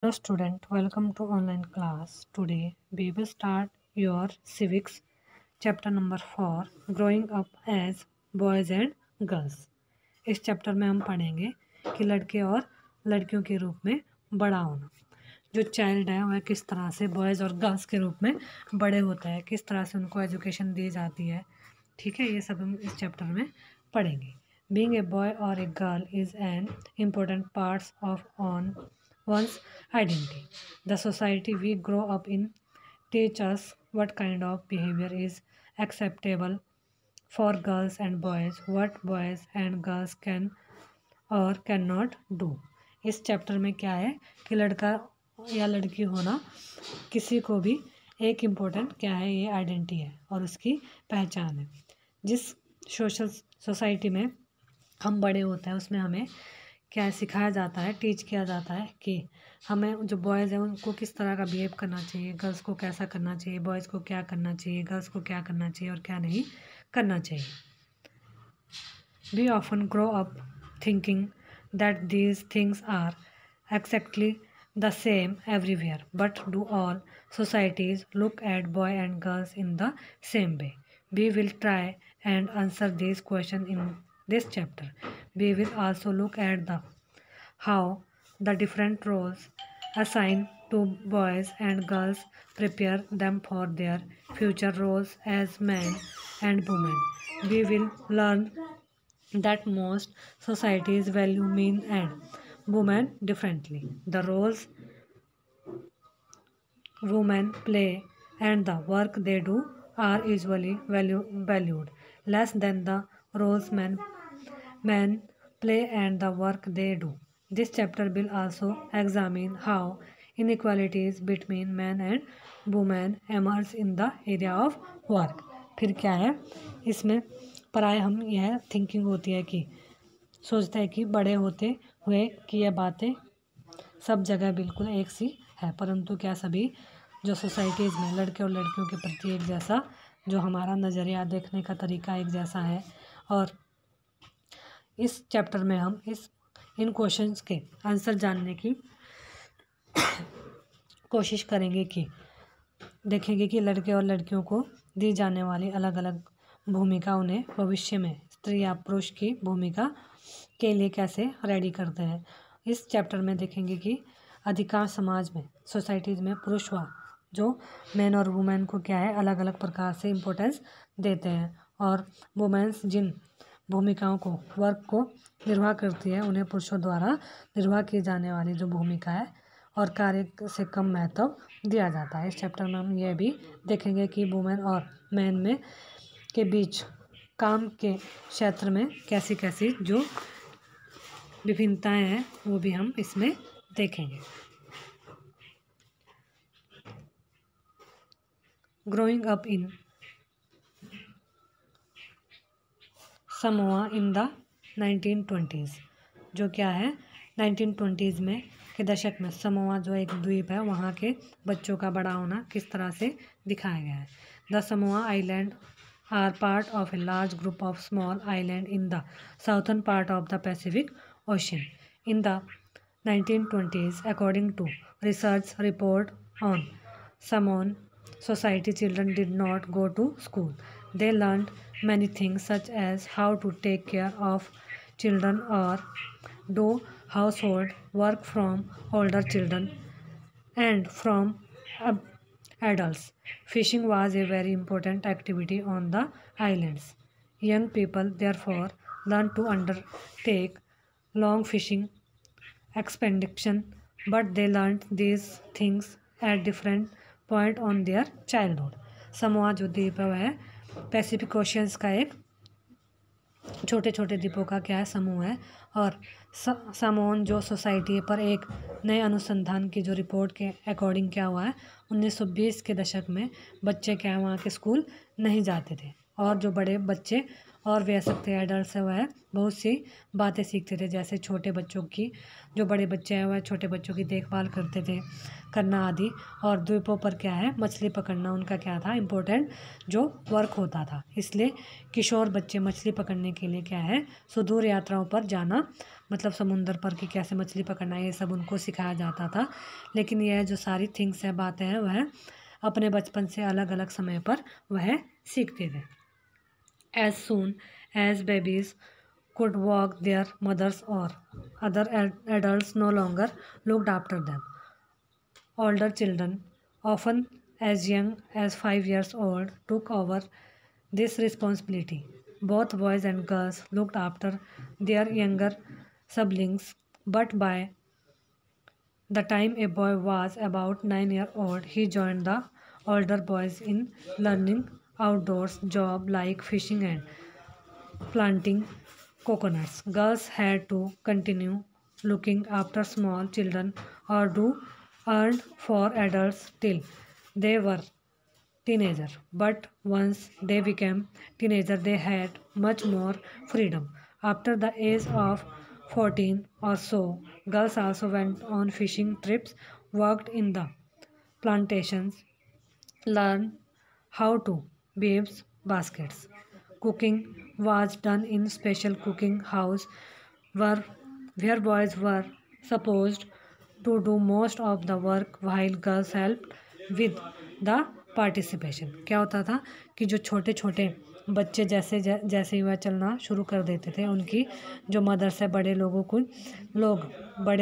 Hello student, welcome to online class. Today we will start your civics chapter number 4 growing up as boys and girls. इस chapter में हम पढ़ेंगे कि लड़के और लड़कियों के रूप में बड़ा होना। जो चाइल्ड है वह किस तरह से बॉयज़ और गर्ल्स के रूप में बड़े होता है, किस तरह से उनको एजुकेशन दी जाती है। ठीक है, ये सब हम इस चैप्टर में पढ़ेंगे। बीइंग ए बॉय और a girl is an important parts of on one's identity. The society we grow up in teach us what kind of behavior is acceptable for girls and boys, what boys and girls can or cannot do. इस chapter में क्या है कि लड़का या लड़की होना किसी को भी एक इम्पोर्टेंट क्या है, ये आइडेंटिटी है और उसकी पहचान है। जिस सोशल सोसाइटी में हम बड़े होते हैं उसमें हमें क्या सिखाया जाता है, टीच किया जाता है कि हमें जो बॉयज़ हैं उनको किस तरह का बिहेव करना चाहिए, गर्ल्स को कैसा करना चाहिए, बॉयज़ को क्या करना चाहिए, गर्ल्स को क्या करना चाहिए और क्या नहीं करना चाहिए। We often grow up thinking that these things are exactly the same everywhere, but do all societies look at boy and girls in the same way? We will try and answer this question in this chapter. We will also look at how the different roles assigned to boys and girls prepare them for their future roles as men and women. We will learn that most societies value men and women differently. The roles women play and the work they do are usually valued less than the roles men play and the work they do. This chapter will also examine how inequalities between men and women emerge in the area of work. फिर क्या है इसमें पढ़ाई हम यह thinking होती है कि सोचते हैं कि बड़े होते हुए कि यह बातें सब जगह बिल्कुल एक सी है, परंतु क्या सभी जो सोसाइटीज़ में लड़के और लड़कियों के प्रति एक जैसा जो हमारा नज़रिया देखने का तरीका एक जैसा है। और इस चैप्टर में हम इन क्वेश्चंस के आंसर जानने की कोशिश करेंगे कि देखेंगे कि लड़के और लड़कियों को दी जाने वाली अलग अलग भूमिका उन्हें भविष्य में स्त्री या पुरुष की भूमिका के लिए कैसे रेडी करते हैं। इस चैप्टर में देखेंगे कि अधिकांश समाज में सोसाइटीज़ में पुरुष व जो मैन और वुमेन को क्या है अलग अलग प्रकार से इम्पोर्टेंस देते हैं और वुमेन्स जिन भूमिकाओं को वर्क को निर्वाह करती है उन्हें पुरुषों द्वारा निर्वाह की जाने वाली जो भूमिका है और कार्य से कम महत्व दिया जाता है। इस चैप्टर में हम यह भी देखेंगे कि वुमेन और मैन में के बीच काम के क्षेत्र में कैसी कैसी जो विभिन्नताएं हैं वो भी हम इसमें देखेंगे। Growing up in Samoa in the 1920s, जो क्या है 1920s में के दशक में समोआ जो एक द्वीप है वहाँ के बच्चों का बड़ा होना किस तरह से दिखाया गया है। The Samoa island are part of a large group of small island in the southern part of the Pacific Ocean in the 1920s. According to research report on Samoan society, children did not go to school. They learned many things such as how to take care of children or do household work from older children and from adults. Fishing was a very important activity on the islands. Young people therefore learned to undertake long fishing expedition, but they learned these things at different point on their childhood. Samoa Joe द्वीप है वह Pacific oceans का एक छोटे छोटे द्वीपों का क्या है समूह है और सामोन जो सोसाइटी है पर एक नए अनुसंधान की जो रिपोर्ट के अकॉर्डिंग क्या हुआ है 1920 के दशक में बच्चे क्या है वहाँ के स्कूल नहीं जाते थे और जो बड़े बच्चे और वयस्क थे, एडल्ट है, वह बहुत सी बातें सीखते थे, जैसे छोटे बच्चों की, जो बड़े बच्चे हैं वह छोटे बच्चों की देखभाल करते थे करना आदि। और द्वीपों पर क्या है, मछली पकड़ना उनका क्या था, इम्पोर्टेंट जो वर्क होता था। इसलिए किशोर बच्चे मछली पकड़ने के लिए क्या है, सुदूर यात्राओं पर जाना, मतलब समुंदर पर कि कैसे मछली पकड़ना है, ये सब उनको सिखाया जाता था। लेकिन यह जो सारी थिंग्स है, बातें हैं, वह अपने बचपन से अलग अलग समय पर वह सीखते थे। As soon as babies could walk, their mothers or other adults no longer looked after them. Older children, often as young as 5 years old, took over this responsibility. Both boys and girls looked after their younger siblings, but by the time a boy was about 9 years old, he joined the older boys in learning outdoors job like fishing and planting coconuts. Girls had to continue looking after small children or do earn for adults till they were teenager. But once they became teenager, they had much more freedom. After the age of 14 or so, girls also went on fishing trips, worked in the plantations, learned how to weave baskets. Cooking was done in special cooking house where, where boys were supposed to do most of the work while girls helped with the participation. क्या होता था कि जो छोटे छोटे बच्चे जैसे ही वह चलना शुरू कर देते थे, उनकी जो मदर्स है, बड़े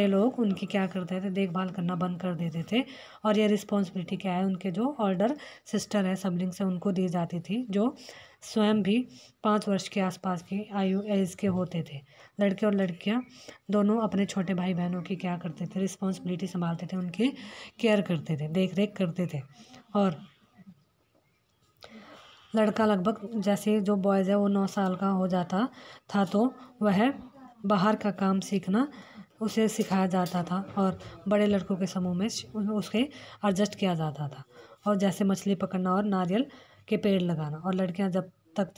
लोग उनकी क्या करते थे, देखभाल करना बंद कर देते थे। और ये रिस्पॉन्सिबिलिटी क्या है, उनके जो ऑल्डर सिस्टर है, सबलिंग से, उनको दी जाती थी, जो स्वयं भी 5 वर्ष के आसपास की आयु एज के होते थे। लड़के और लड़कियां दोनों अपने छोटे भाई बहनों की क्या करते थे, रिस्पॉन्सिबिलिटी संभालते थे, उनकी केयर करते थे, देख रेख करते थे। और लड़का लगभग, जैसे जो बॉयज़ है वो 9 साल का हो जाता था, तो वह बाहर का काम सीखना उसे सिखाया जाता था, और बड़े लड़कों के समूह में उसके एडजस्ट किया जाता था। और जैसे मछली पकड़ना और नारियल के पेड़ लगाना। और लड़कियां जब तक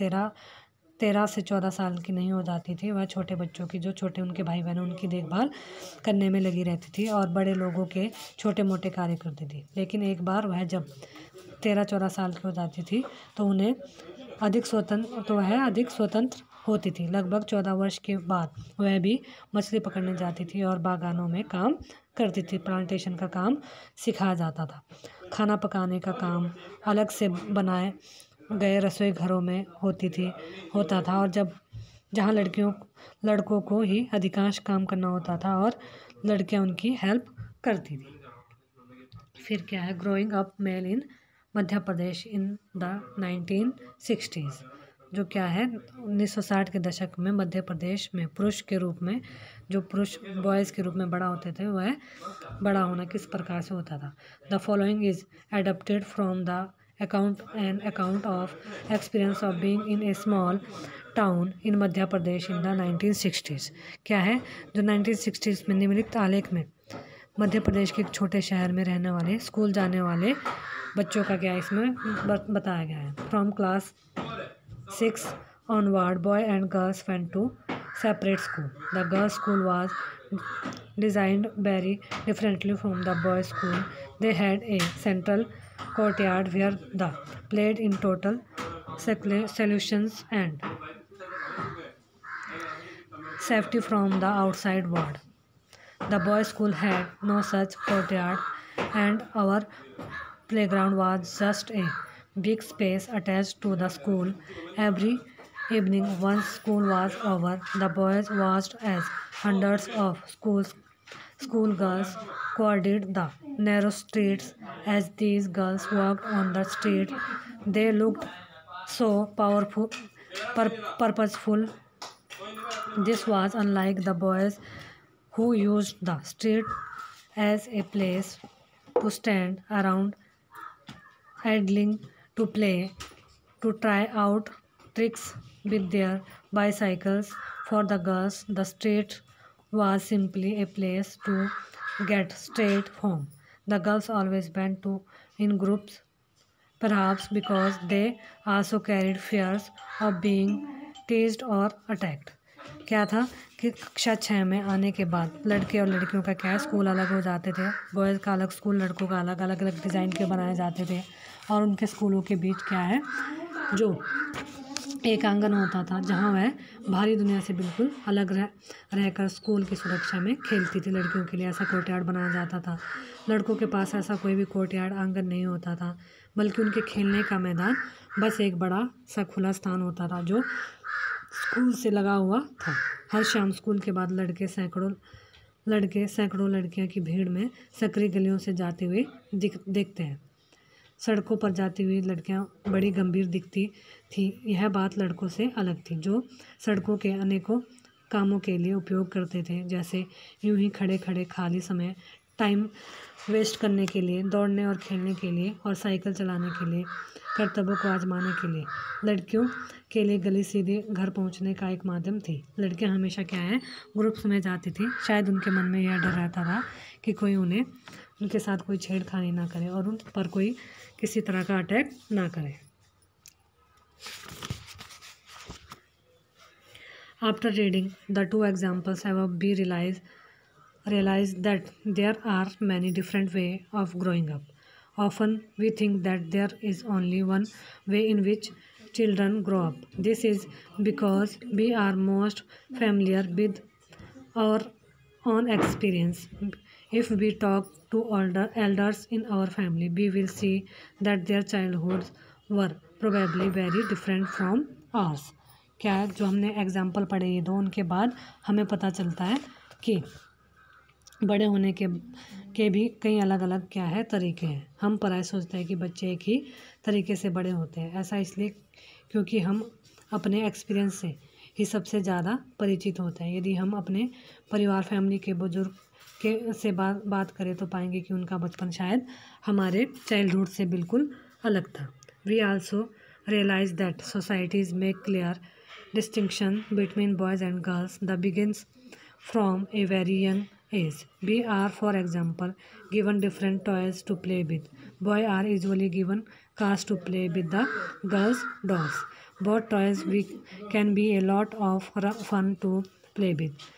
13 से 14 साल की नहीं हो जाती थी, वह छोटे बच्चों की, जो छोटे उनके भाई बहन, उनकी देखभाल करने में लगी रहती थी और बड़े लोगों के छोटे मोटे कार्य करती थी। लेकिन एक बार वह जब 13-14 साल की हो जाती थी, तो वह अधिक स्वतंत्र होती थी। लगभग 14 वर्ष के बाद वह भी मछली पकड़ने जाती थी और बागानों में काम करती थी। प्लांटेशन का काम सिखाया जाता था। खाना पकाने का काम अलग से बनाए गए रसोई घरों में होता था, और जहाँ लड़कों को ही अधिकांश काम करना होता था और लड़कियाँ उनकी हेल्प करती थी। फिर क्या है, growing up male in Madhya Pradesh in the 1960s। जो क्या है, 1960 के दशक में मध्य प्रदेश में पुरुष बॉयज़ के रूप में बड़ा होते थे, वह बड़ा होना किस प्रकार से होता था। The following is adapted from the account of experience of being in A small town in Madhya Pradesh in the 1960s। क्या है, जो 1960s में निम्नलिखित आलेख में मध्य प्रदेश के एक छोटे शहर में रहने वाले, स्कूल जाने वाले बच्चों का क्या इसमें बताया गया है। From class 6 onward, boy and girls went to separate school. The girls' school was designed very differently from the boys' school. They had a central courtyard where the played in total solutions and safety from the outside world. The boys' school had no such courtyard, and our playground was just a big space attached to the school. Every evening, once school was over, the boys watched as hundreds of schoolgirls crowded the narrow streets. As these girls walked on the street, they looked so purposeful. This was unlike the boys who used the street as a place to stand around idling, to play, to try out tricks with their bicycles. For the girls, the street was simply a place to get straight home. The girls always went in groups perhaps because they also carried fears of being teased or attacked. क्या था कि कक्षा 6 में आने के बाद लड़के और लड़कियों का क्या स्कूल अलग हो जाते थे, बॉयज़ का अलग स्कूल, लड़कों का अलग, अलग अलग डिज़ाइन के बनाए जाते थे और उनके स्कूलों के बीच क्या है जो एक आंगन होता था जहाँ वह बाहरी दुनिया से बिल्कुल अलग रहकर स्कूल की सुरक्षा में खेलती थी। लड़कियों के लिए ऐसा कोर्टयार्ड बनाया जाता था। लड़कों के पास ऐसा कोई भी कोर्टयार्ड आंगन नहीं होता था, बल्कि उनके खेलने का मैदान बस एक बड़ा सा खुला स्थान होता था जो स्कूल से लगा हुआ था। हर शाम स्कूल के बाद सैकड़ों लड़कियां की भीड़ में सकरी गलियों से जाते हुए देखते हैं। सड़कों पर जाती हुई लड़कियां बड़ी गंभीर दिखती थी। यह बात लड़कों से अलग थी जो सड़कों के अनेकों कामों के लिए उपयोग करते थे, जैसे यूं ही खड़े खड़े खाली समय टाइम वेस्ट करने के लिए, दौड़ने और खेलने के लिए और साइकिल चलाने के लिए, कर्तव्यों को आजमाने के लिए। लड़कियों के लिए गली सीधे घर पहुंचने का एक माध्यम थी। लड़कियां हमेशा क्या है ग्रुप्स में जाती थी। शायद उनके मन में यह डर रहता था कि कोई उनके साथ कोई छेड़खानी ना करे और उन पर कोई किसी तरह का अटैक ना करे। After reading the two examples, I have be realized that there are many different ways of growing up. Often we think that there is only one way in which children grow up. This is because we are most familiar with our own experience. If we talk to elders in our family, we will see that their childhoods were probably very different from ours. क्या है जो हमने example पढ़े ये दो, उनके बाद हमें पता चलता है कि बड़े होने के भी कई अलग अलग क्या है तरीके हैं। हम प्राय सोचते हैं कि बच्चे एक ही तरीके से बड़े होते हैं। ऐसा इसलिए क्योंकि हम अपने एक्सपीरियंस से ही सबसे ज़्यादा परिचित होते हैं। यदि हम अपने परिवार फैमिली के बुजुर्ग से बात करें तो पाएंगे कि उनका बचपन शायद हमारे चाइल्डहुड से बिल्कुल अलग था। We also realize that societies make clear distinction between boys and girls that begins from a very young age. We are, for example, given different toys to play with. Boys are usually given cars to play with the girls' dolls. Both toys can be a lot of fun to play with.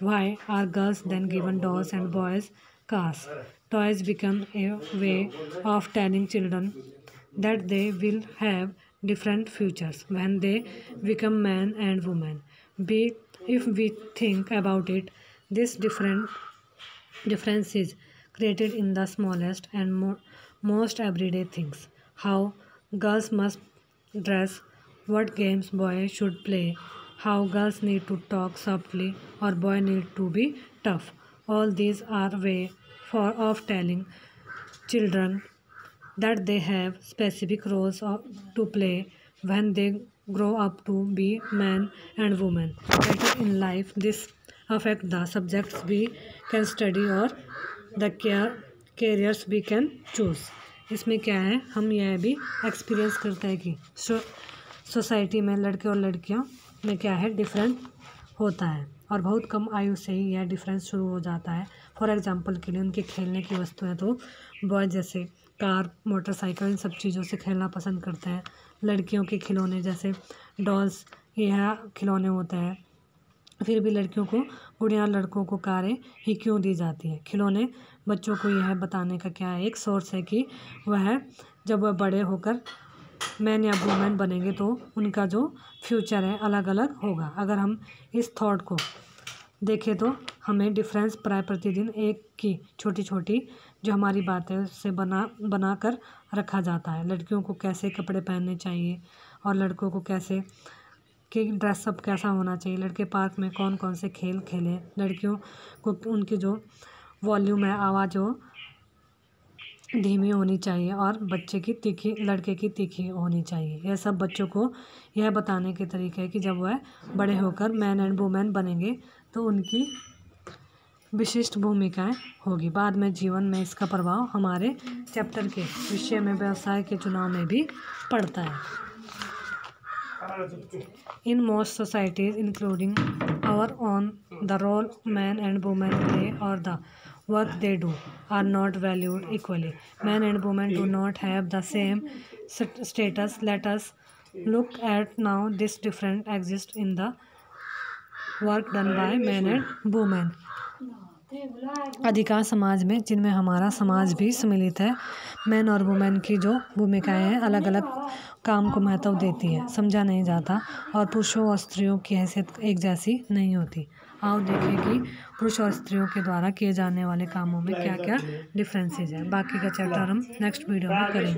Why are girls then given dolls and boys cars? Toys become a way of telling children that they will have different futures when they become man and woman. If we think about it, this difference is created in the smallest and most everyday things. How girls must dress, what games boys should play, how girls need to talk softly or boys need to be tough. All these are way of telling children that they have specific roles to play when they grow up to be man and woman. Later in life, this affects the subjects we can study or the careers we can choose. इसमें क्या है हम यह भी experience करते हैं कि society में लड़के और लड़कियों में क्या है डिफरेंट होता है और बहुत कम आयु से ही यह डिफरेंस शुरू हो जाता है। फॉर एग्जांपल के लिए उनके खेलने की वस्तुएं तो बॉय जैसे कार, मोटरसाइकिल, इन सब चीज़ों से खेलना पसंद करते हैं। लड़कियों के खिलौने जैसे डॉल्स यह खिलौने होते हैं। फिर भी लड़कियों को गुड़ियाँ, लड़कों को कारें ही क्यों दी जाती हैं? खिलौने बच्चों को यह बताने का क्या है एक सोर्स है कि जब वह बड़े होकर मैन या वुमेन बनेंगे तो उनका जो फ्यूचर है अलग अलग होगा। अगर हम इस थॉट को देखें तो हमें डिफरेंस प्राय प्रतिदिन एक की छोटी छोटी जो हमारी बात है उससे बना कर रखा जाता है। लड़कियों को कैसे कपड़े पहनने चाहिए और लड़कों को कैसे कि ड्रेसअप कैसा होना चाहिए, लड़के पार्क में कौन कौन से खेल खेलें, लड़कियों को उनकी जो वॉल्यूम है आवाज़ हो धीमी होनी चाहिए और लड़के की तीखी होनी चाहिए। यह सब बच्चों को यह बताने के तरीके हैं कि जब वह बड़े होकर मैन एंड वुमेन बनेंगे तो उनकी विशिष्ट भूमिकाएं होगी। बाद में जीवन में इसका प्रभाव हमारे चैप्टर के विषय में व्यवसाय के चुनाव में भी पड़ता है। In most societies, including our own, the role man and woman play or the work they do are not valued equally. Men and women do not have the same status. Let us look at now this difference exists in the work done by men and women. अधिकांश समाज में, जिनमें हमारा समाज भी सम्मिलित है, man और वुमेन की जो भूमिकाएं हैं अलग अलग काम को महत्व देती है, समझा नहीं जाता और पुरुषों और स्त्रियों की हैसियत एक जैसी नहीं होती। आओ देखें कि पुरुष और स्त्रियों के द्वारा किए जाने वाले कामों में क्या क्या डिफरेंसेस हैं। बाकी का चैप्टर हम नेक्स्ट वीडियो में करेंगे।